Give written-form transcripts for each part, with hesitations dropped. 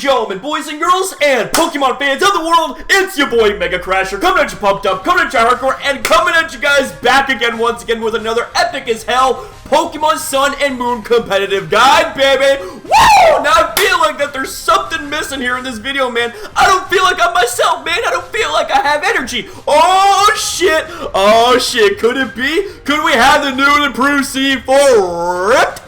gentlemen, boys and girls, and Pokemon fans of the world, it's your boy MegaCrasher, coming at you pumped up, coming at you hardcore, and coming at you guys back again once again with another epic as hell Pokemon Sun and Moon competitive guide, baby! Woo! Now I feel like that there's something missing here in this video, man. I don't feel like I'm myself, man. I don't feel like I have energy. Oh shit! Oh shit! Could it be? Could we have the new and improved C4 ripped?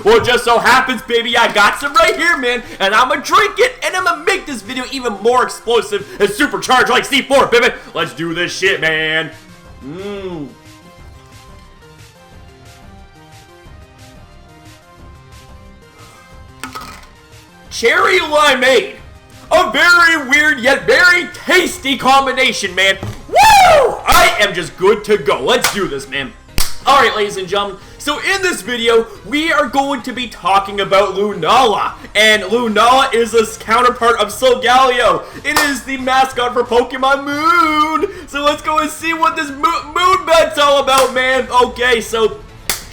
Well, it just so happens, baby, I got some right here, man, and I'm gonna drink it, and I'm gonna make this video even more explosive and supercharged like C4, baby. Let's do this shit, man. Cherry limeade. A very weird yet very tasty combination, man. Woo! I am just good to go. Let's do this, man. Alright, ladies and gentlemen, so in this video, we are going to be talking about Lunala. And Lunala is a counterpart of Solgaleo. It is the mascot for Pokemon Moon. So let's go and see what this moon bet's all about, man. Okay, so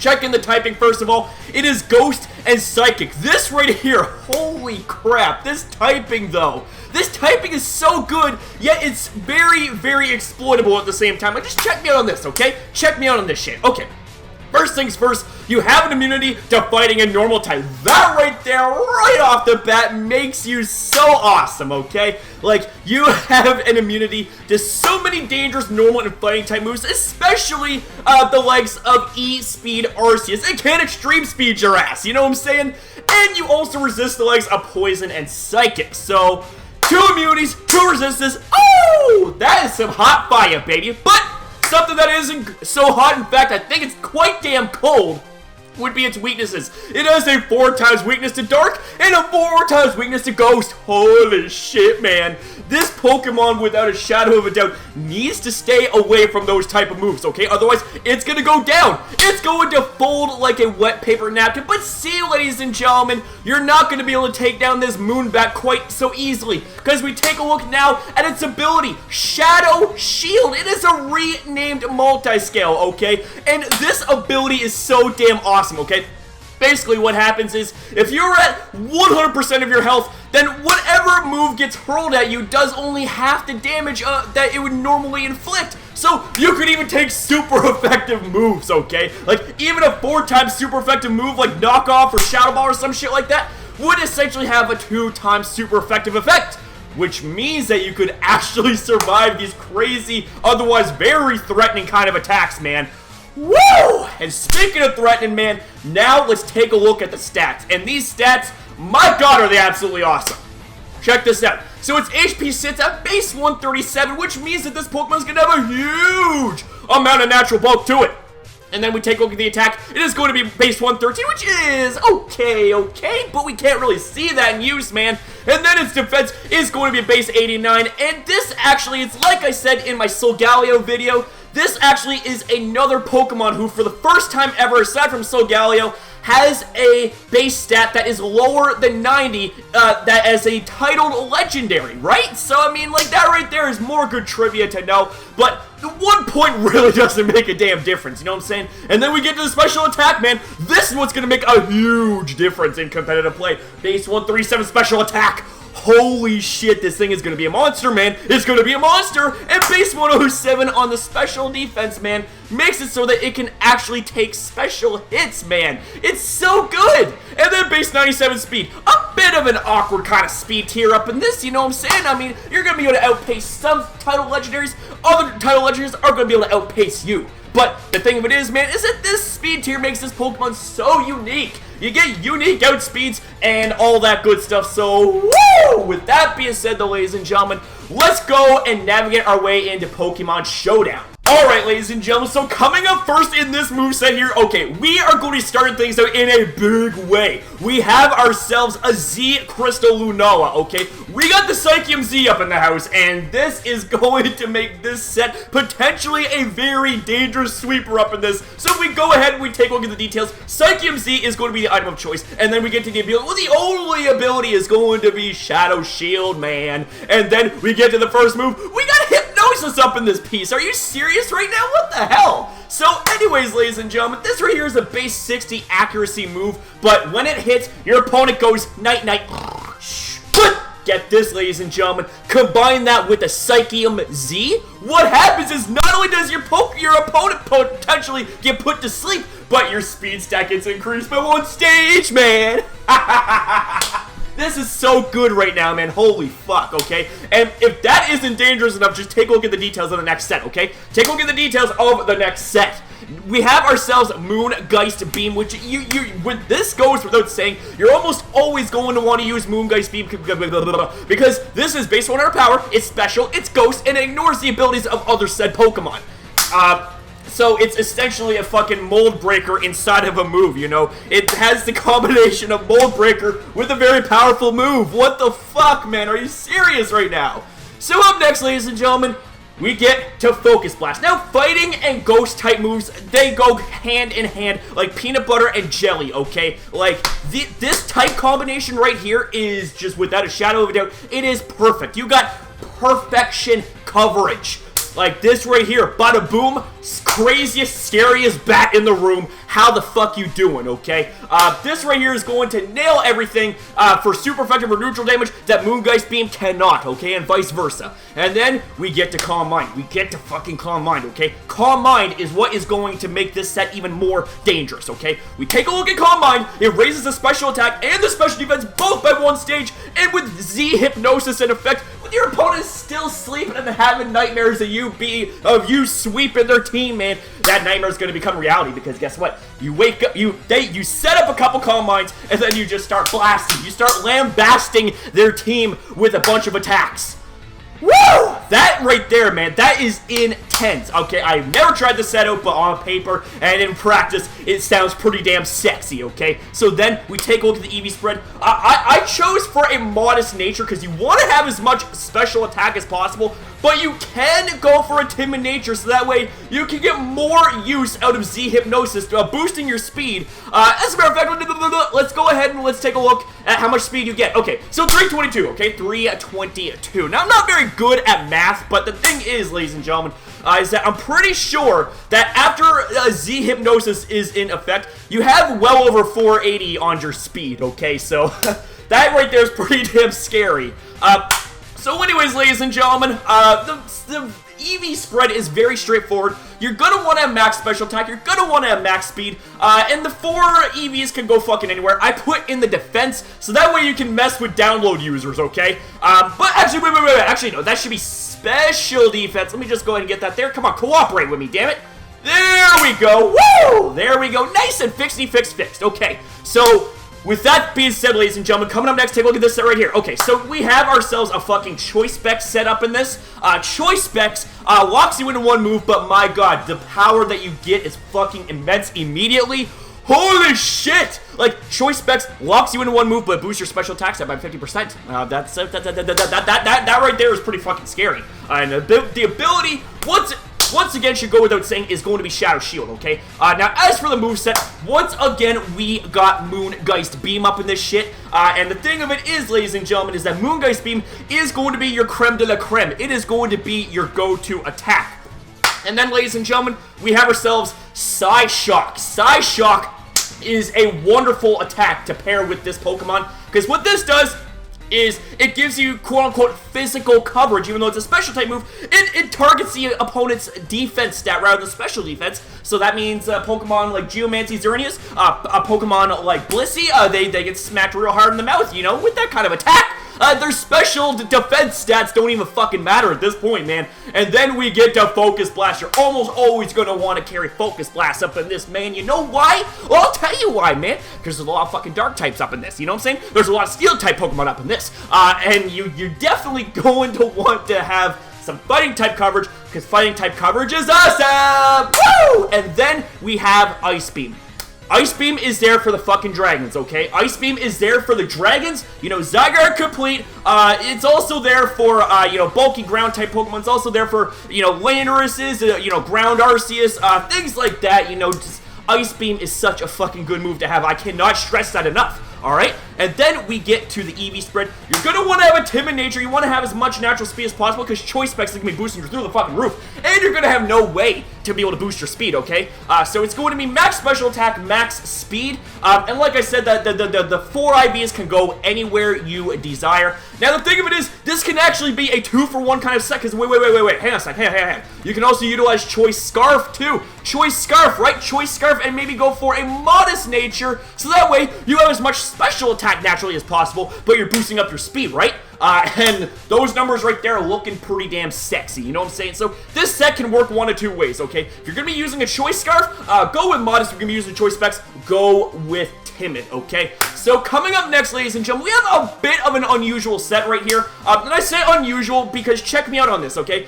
check in the typing first of all. It is Ghost and Psychic. This right here, holy crap. This typing, though. This typing is so good, yet it's very, very exploitable at the same time. Like, just check me out on this, okay? Check me out on this shit. Okay. First things first, you have an immunity to fighting a normal type. That right there, right off the bat, makes you so awesome, okay? Like, you have an immunity to so many dangerous normal and fighting type moves, especially the likes of E-Speed Arceus. It can extreme speed your ass, you know what I'm saying? And you also resist the likes of Poison and Psychic. So, 2 immunities, 2 resistances. Oh, that is some hot fire, baby. But something that isn't so hot, in fact, I think it's quite damn cold, would be its weaknesses. It has a 4 times weakness to Dark and a 4 times weakness to Ghost. Holy shit, man. This Pokemon, without a shadow of a doubt, needs to stay away from those type of moves, okay? Otherwise, it's gonna go down. It's going to fold like a wet paper napkin. But see, ladies and gentlemen, you're not gonna be able to take down this Moonbat quite so easily. Because we take a look now at its ability, Shadow Shield. It is a renamed multi-scale, okay? And this ability is so damn awesome, okay? Basically, what happens is, if you're at 100% of your health, then whatever move gets hurled at you does only half the damage that it would normally inflict. So, you could even take super effective moves, okay? Like, even a 4 times super effective move like Knock Off or Shadow Ball or some shit like that would essentially have a 2 times super effective effect. Which means that you could actually survive these crazy, otherwise very threatening kind of attacks, man. Woo! And speaking of threatening, man, now let's take a look at the stats. And these stats, my god, are they absolutely awesome. Check this out. So its HP sits at base 137, which means that this Pokemon is going to have a huge amount of natural bulk to it. And then we take a look at the attack. It is going to be base 113, which is okay, but we can't really see that in use, man. And then its defense is going to be base 89. And this actually, it's like I said in my Solgaleo video, this actually is another Pokemon who, for the first time ever, aside from Solgaleo, has a base stat that is lower than 90, that as a titled legendary, right? So, I mean, like, that right there is more good trivia to know, but the 1 point really doesn't make a damn difference, you know what I'm saying? And then we get to the special attack, man. This is what's gonna make a huge difference in competitive play. Base 137 special attack. Holy shit, this thing is going to be a monster, man. It's going to be a monster. And base 107 on the special defense, man, makes it so that it can actually take special hits, man. It's so good. And then base 97 speed. A bit of an awkward kind of speed tier up in this, you know what I'm saying? I mean, you're going to be able to outpace some title legendaries. Other title legendaries are going to be able to outpace you. But the thing of it is, man, is that this speed tier makes this Pokemon so unique. You get unique outspeeds and all that good stuff. So, woo! With that being said, though, ladies and gentlemen, let's go and navigate our way into Pokemon Showdown. Alright, ladies and gentlemen, so coming up first in this moveset here, okay, we are going to be starting things out in a big way. We have ourselves a Z Crystal Lunala, okay? We got the Psychium Z up in the house, and this is going to make this set potentially a very dangerous sweeper up in this. So if we go ahead and we take a look at the details, Psychium Z is going to be the item of choice, and then we get to the ability. Well, the only ability is going to be Shadow Shield, man. And then we get to the first move. We got Hypnosis up in this piece. Are you serious right now? What the hell? So anyways, ladies and gentlemen, this right here is a base 60 accuracy move, but when it hits, your opponent goes night-night. get this, ladies and gentlemen, combine that with the Psychium Z, what happens is not only does your opponent potentially get put to sleep, but your speed stack gets increased by 1 stage, man! This is so good right now, man. Holy fuck, okay? And if that isn't dangerous enough, just take a look at the details of the next set, okay? Take a look at the details of the next set. We have ourselves Moongeist Beam, which when this goes without saying, you're almost always going to want to use Moongeist Beam because this is based on our power, it's special, it's ghost, and it ignores the abilities of other said Pokemon. So it's essentially a fucking mold breaker inside of a move, you know? It has the combination of mold breaker with a very powerful move. What the fuck, man? Are you serious right now? So up next, ladies and gentlemen, we get to Focus Blast. Now, fighting and ghost type moves, they go hand in hand like peanut butter and jelly, okay? Like, this type combination right here is just, without a shadow of a doubt, it is perfect. You got perfection coverage. Like this right here, bada boom, craziest, scariest bat in the room. How the fuck you doing, okay? This right here is going to nail everything for super effective or neutral damage that Moongeist Beam cannot, okay? And vice versa. And then we get to Calm Mind. We get to fucking Calm Mind, okay? Calm Mind is what is going to make this set even more dangerous, okay? We take a look at Calm Mind. It raises the special attack and the special defense both by 1 stage. And with Z Hypnosis in effect, with your opponent still sleeping and having nightmares of you sweeping their team, man, that nightmare is going to become reality because guess what? You wake up, you set up a couple Calm Minds, and then you just start blasting. You start lambasting their team with a bunch of attacks. Woo! That right there, man, that is intense. Okay, I've never tried this set out, but on paper and in practice, it sounds pretty damn sexy, okay? So then, we take a look at the Eevee Spread. I chose for a modest nature, because you want to have as much special attack as possible, but you can go for a Timid Nature, so that way, you can get more use out of Z Hypnosis, boosting your speed. As a matter of fact, let's go ahead and let's take a look at how much speed you get. Okay, so 322, okay? 322. Now, I'm not very good at math, but the thing is, ladies and gentlemen, is that I'm pretty sure that after Z Hypnosis is in effect, you have well over 480 on your speed, okay? So, that right there is pretty damn scary. So anyways, ladies and gentlemen, the Eevee Spread is very straightforward. You're gonna want to have max special attack, you're gonna want to have max speed, and the 4 Eevees can go fucking anywhere. I put in the defense, so that way you can mess with download users, okay? But actually, wait, actually no, that should be special defense. Let me just go ahead and get that there. Come on, cooperate with me, damn it. There we go, woo! There we go, nice and fixed. Okay, so with that being said, ladies and gentlemen, coming up next, take a look at this set right here. Okay, so we have ourselves a fucking Choice Specs set up in this. Choice Specs locks you into 1 move, but my god, the power that you get is fucking immense immediately. Holy shit! Like, Choice Specs locks you into 1 move, but boosts your special attack set by 50%. That right there is pretty fucking scary. And the ability, once again, should go without saying, is going to be Shadow Shield, okay? Now, as for the moveset, once again, we got Moongeist Beam up in this shit. And the thing of it is, ladies and gentlemen, is that Moongeist Beam is going to be your creme de la creme. It is going to be your go-to attack. And then, ladies and gentlemen, we have ourselves Psyshock. Psyshock is a wonderful attack to pair with this Pokemon, because what this does is it gives you quote-unquote physical coverage. Even though it's a special type move, it targets the opponent's defense stat rather than special defense. So that means Pokemon like Geomancy, Xerneas, a Pokemon like Blissey, they get smacked real hard in the mouth, you know, with that kind of attack. Their special defense stats don't even fucking matter at this point, man. And then we get to Focus Blast. You're almost always going to want to carry Focus Blast up in this, man. You know why? Well, I'll tell you why, man. Because there's a lot of fucking Dark types up in this, you know what I'm saying? There's a lot of Steel type Pokemon up in this. And you're definitely going to want to have some Fighting type coverage, because Fighting type coverage is awesome! Woo! And then we have Ice Beam. Ice Beam is there for the fucking dragons, okay? Ice Beam is there for the dragons, you know, Zygarde complete. It's also there for, you know, bulky ground type Pokemon. It's also there for, you know, Landorus's, you know, ground Arceus, things like that, you know. Just Ice Beam is such a fucking good move to have. I cannot stress that enough. Alright, and then we get to the Eevee Spread. You're going to want to have a Timid Nature. You want to have as much natural speed as possible, because Choice Specs is going to be boosting you through the fucking roof. And you're going to have no way to be able to boost your speed, okay? So it's going to be max special attack, max speed. And like I said, the 4 IVs can go anywhere you desire. Now, the thing of it is, this can actually be a 2-for-1 kind of set, because wait, hang on a sec, hang on. You can also utilize Choice Scarf, too. Choice Scarf, right? Choice Scarf, and maybe go for a Modest Nature, so that way you have as much special attack naturally as possible, but you're boosting up your speed, right? And those numbers right there are looking pretty damn sexy, you know what I'm saying? So this set can work one of two ways, okay? If you're going to be using a Choice Scarf, go with Modest. If you're going to be using Choice Specs, go with Timid, okay? So coming up next, ladies and gentlemen, we have a bit of an unusual set right here. And I say unusual because check me out on this, okay?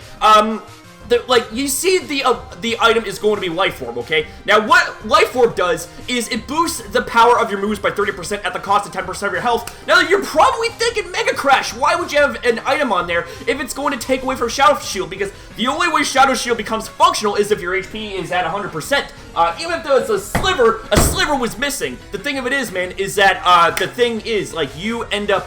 You see the item is going to be Life Orb, okay? Now, what Life Orb does is it boosts the power of your moves by 30% at the cost of 10% of your health. Now, you're probably thinking, Mega Crash, why would you have an item on there if it's going to take away from Shadow Shield? Because the only way Shadow Shield becomes functional is if your HP is at 100%. Even if there's a sliver was missing. The thing of it is, man, is that, the thing is, like, you end up,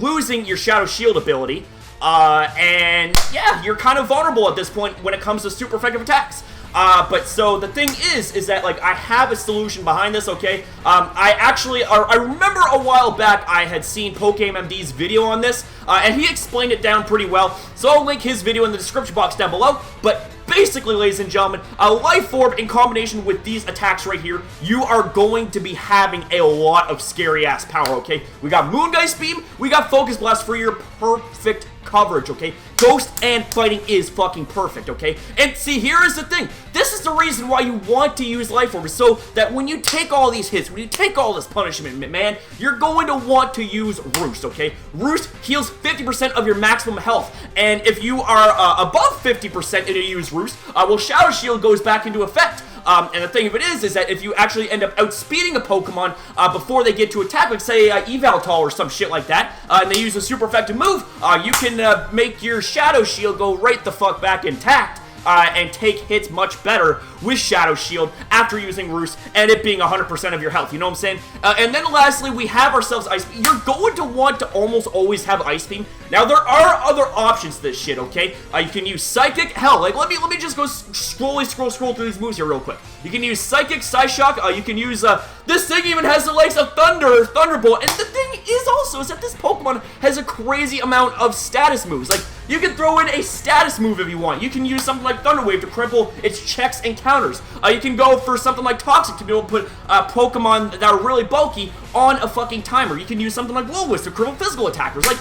losing your Shadow Shield ability. And yeah, you're kind of vulnerable at this point when it comes to super effective attacks. But so the thing is that, like, I have a solution behind this, okay? I remember a while back I had seen PokeMD's video on this, and he explained it down pretty well, so I'll link his video in the description box down below. But basically, ladies and gentlemen, a Life Orb in combination with these attacks right here, you are going to be having a lot of scary-ass power, okay? We got Moongeist Beam, we got Focus Blast for your perfect coverage, okay? Ghost and fighting is fucking perfect, okay? And see, here is the thing. This is the reason why you want to use Life Orb, so that when you take all these hits, when you take all this punishment, man, you're going to want to use Roost, okay? Roost heals 50% of your maximum health, and if you are above 50% and you use Roost, well, Shadow Shield goes back into effect. And the thing of it is that if you actually end up outspeeding a Pokemon before they get to attack, like say Evaltal or some shit like that, and they use a super effective move, you can make your Shadow Shield go right the fuck back intact. And take hits much better with Shadow Shield after using Roost and it being 100% of your health, you know what I'm saying? And then lastly, we have ourselves Ice Beam. You're going to want to almost always have Ice Beam. Now, there are other options to this shit, okay? You can use Psychic. Hell, like, let me just go scroll through these moves here real quick. You can use Psychic, Psyshock, you can use, this thing even has the likes of Thunderbolt, and the thing is also is that this Pokemon has a crazy amount of status moves. Like, you can throw in a status move if you want. You can use something like Thunder Wave to cripple its checks and counters. You can go for something like Toxic to be able to put Pokemon that are really bulky on a fucking timer. You can use something like Will-O-Wisp to cripple physical attackers. Like,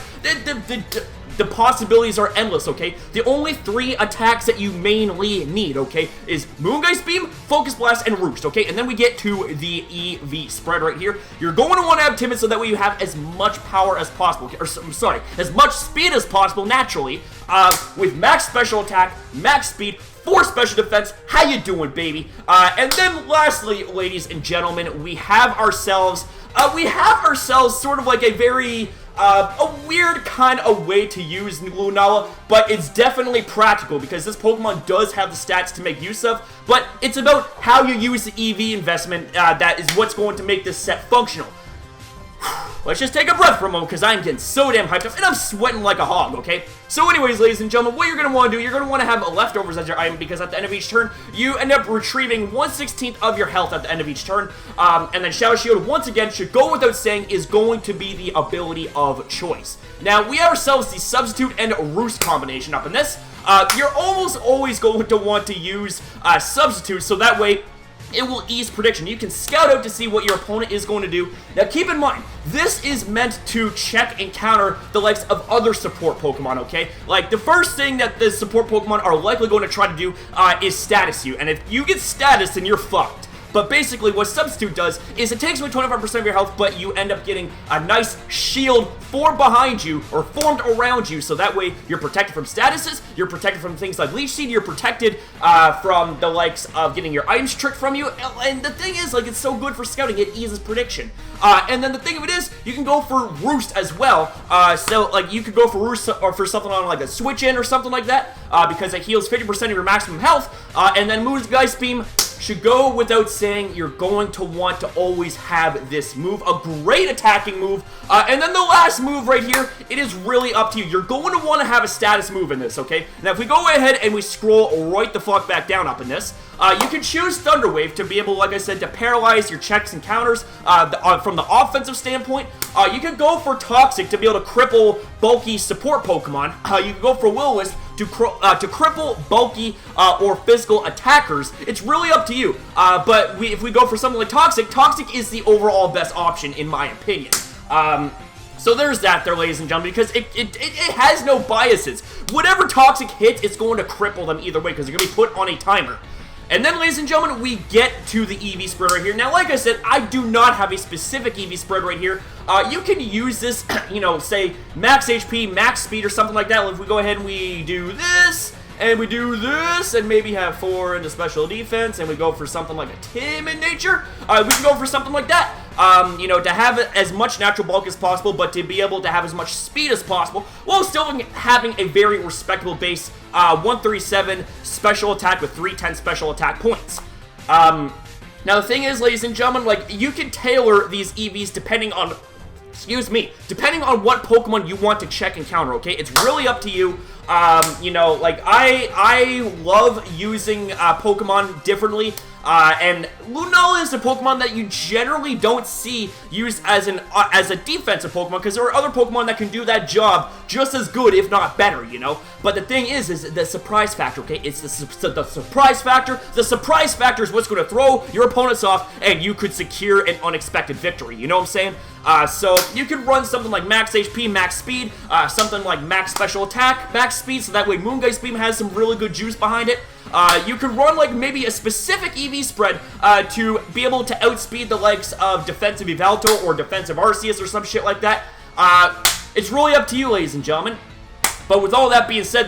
the possibilities are endless, okay? The only 3 attacks that you mainly need, okay, is Moongeist Beam, Focus Blast, and Roost, okay? And then we get to the Eevee Spread right here. You're going to want to have Timid so that way you have as much power as possible, or sorry, as much speed as possible naturally, with max special attack, max speed, 4 special defense. How you doing, baby? And then lastly, ladies and gentlemen, we have ourselves sort of like a very a weird kind of way to use Lunala, but it's definitely practical because this Pokemon does have the stats to make use of, but it's about how you use the EV investment that is what's going to make this set functional. Let's just take a breath for a moment because I'm getting so damn hyped up and I'm sweating like a hog, okay? So anyways, ladies and gentlemen, what you're going to want to do, you're going to want to have leftovers as your item because at the end of each turn, you end up retrieving 1/16 of your health at the end of each turn. And then Shadow Shield, once again, should go without saying, is going to be the ability of choice. Now, we have ourselves the Substitute and Roost combination up in this. You're almost always going to want to use Substitute so that way it will ease prediction. You can scout out to see what your opponent is going to do. Now, keep in mind, this is meant to check and counter the likes of other support Pokemon, okay? Like, the first thing that the support Pokemon are likely going to try to do is status you. And if you get status, then you're fucked. But basically, what Substitute does is it takes away 25% of your health, but you end up getting a nice shield formed behind you, or formed around you, so that way you're protected from statuses, you're protected from things like Leech Seed, you're protected from the likes of getting your items tricked from you, and the thing is, like, it's so good for scouting, it eases prediction. And then the thing of it is, you can go for Roost as well, so, like, you could go for Roost or for something on, like, a Switch-In or something like that, because it heals 50% of your maximum health, and then Moongeist Beam, should go without saying, you're going to want to always have this move. A great attacking move. And then the last move right here, it is really up to you. You're going to want to have a status move in this, okay? Now, if we go ahead and we scroll right the fuck back down up in this, you can choose Thunder Wave to be able, like I said, to paralyze your checks and counters from the offensive standpoint. You can go for Toxic to be able to cripple bulky support Pokemon. You can go for Will-O-Wisp to cripple bulky or physical attackers. It's really up to you. But if we go for something like Toxic, Toxic is the overall best option in my opinion. So there's that there, ladies and gentlemen, because it has no biases. Whatever Toxic hits, it's going to cripple them either way because they're going to be put on a timer. And then, ladies and gentlemen, we get to the Eevee Spread right here. Now, like I said, I do not have a specific Eevee Spread right here. You can use this, you know, say, max HP, max speed, or something like that. If we go ahead and we do this, and we do this, and maybe have 4 into special defense, and we go for something like a Timid Nature, we can go for something like that. You know, to have as much natural bulk as possible, but to be able to have as much speed as possible, while still having a very respectable base 137 special attack with 310 special attack points. Now the thing is, ladies and gentlemen, like, you can tailor these Eevees depending on, depending on what Pokemon you want to check and counter, okay? It's really up to you. You know, like, I love using Pokemon differently. And Lunala is a Pokemon that you generally don't see used as a defensive Pokemon, because there are other Pokemon that can do that job just as good, if not better, you know? But the thing is the surprise factor, okay? It's the surprise factor. The surprise factor is what's going to throw your opponents off, and you could secure an unexpected victory, you know what I'm saying? So you can run something like max HP, max speed, something like max special attack, max speed, so that way Moongeist Beam has some really good juice behind it. You can run like maybe a specific Eevee Spread to be able to outspeed the likes of defensive Yveltal or defensive Arceus or some shit like that. It's really up to you, ladies and gentlemen. But with all that being said,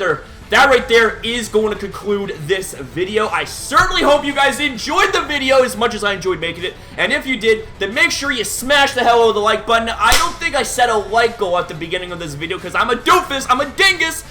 that right there is going to conclude this video. I certainly hope you guys enjoyed the video as much as I enjoyed making it. And if you did, then make sure you smash the hell out of the like button. I don't think I set a like goal at the beginning of this video because I'm a doofus, I'm a dingus.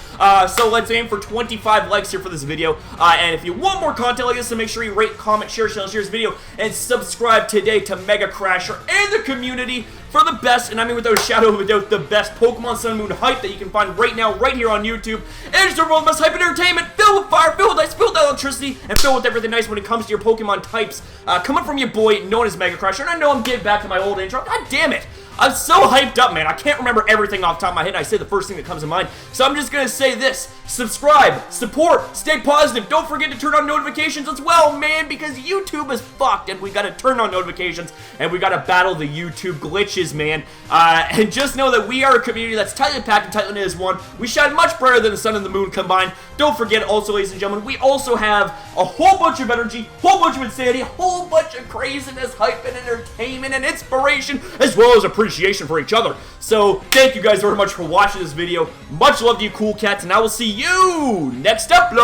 So let's aim for 25 likes here for this video. And if you want more content like this, then make sure you rate, comment, share this video, and subscribe today to MegaCrasher and the community for the best, and I mean without a shadow of a doubt, the best Pokemon Sun and Moon hype that you can find right now, right here on YouTube. And it's the world's best hype and entertainment, filled with fire, filled with ice, filled with electricity, and filled with everything nice when it comes to your Pokemon types. Coming from your boy, known as MegaCrasher, and I know I'm getting back to my old intro. God damn it! I'm so hyped up, man. I can't remember everything off the top of my head. I say the first thing that comes to mind. So I'm just gonna say this. Subscribe, support, stay positive. Don't forget to turn on notifications as well, man, because YouTube is fucked, and we gotta turn on notifications, and we gotta battle the YouTube glitches, man. And just know that we are a community that's tightly packed and tightly knit as one. We shine much brighter than the sun and the moon combined. Don't forget, also, ladies and gentlemen, we also have a whole bunch of energy, whole bunch of insanity, a whole bunch of craziness, hype, and entertainment, and inspiration, as well as appreciation for each other. So, thank you guys very much for watching this video. Much love to you cool cats, and I will see you next upload!